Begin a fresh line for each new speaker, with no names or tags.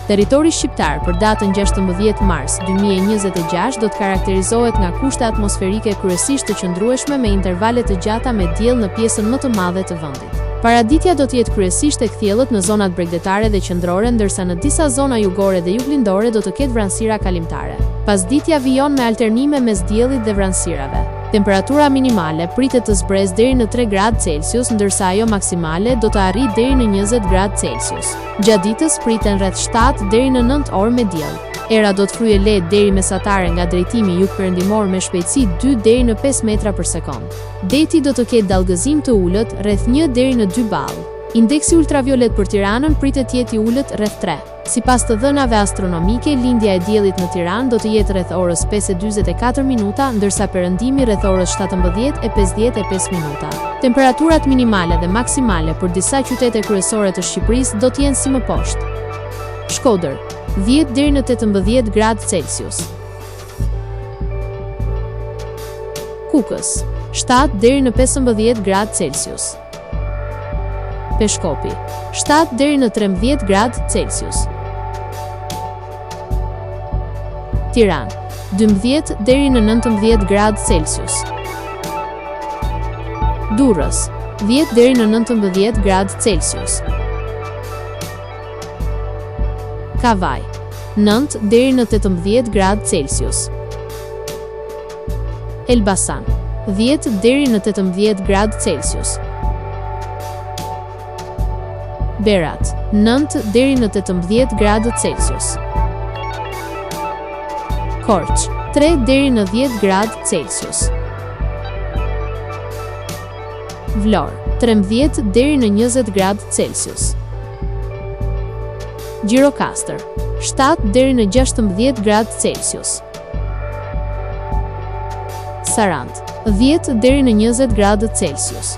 Territori shqiptar për datën 16 mars 2026 do të karakterizohet nga kushte atmosferike kryesisht të qëndrueshme me intervale të gjata me diell në pjesën më të madhe të vendit. Paraditja do të jetë kryesisht tek thjellët në zonat bregdetare dhe qendrore, ndërsa në disa zona jugore dhe juglindore do të ketë vranësira kalimtare. Pasditja vijon me alternime mes diellit dhe vranësirave. Temperatura minimale pritet të zbresë deri në 3 gradë Celsius, ndërsa ajo maksimale do të arrijë deri në 20 gradë Celsius. Gjatë ditës priten rreth 7 deri në 9 orë me diell. Era do të fryjë lehtë deri mesatare nga drejtimi jugperëndimor me shpejtësi 2 deri në 5 metra për sekond. Deti do të ketë dallgëzim të ulët rreth 1 deri në 2 ball. Indeksi ultraviolet për Tiranën pritet të jetë i ulët rreth 3. Sipas të dhënave astronomike, lindja e diellit në Tiranë do të jetë rreth orës 5:44 minuta, ndërsa perëndimi rreth orës 17:55 minuta. Temperaturat minimale dhe maksimale për disa qytete kryesore të Shqipërisë do të jenë si më poshtë. Shkodër, 10 deri në 18 gradë Celsius. Kukës, 7 deri në 15 gradë Celsius. Peshkopi, 7 deri në 13 gradë Celsius. Tiranë, 12 deri në 19 gradë Celsius. Durrës, 10 deri në 19 gradë Celsius. Kavaj, 9 deri në 18 gradë Celsius. Elbasan, 10 deri në 18 gradë Celsius. Berat, 9 deri në 18 gradë Celsius. Korç, 3 deri në 10 gradë Celsius. Vlorë, 13 deri në 20 gradë Celsius. Gjirokastër, 7 deri në 16 gradë Celsius. Sarandë, 10 deri në 20 gradë Celsius.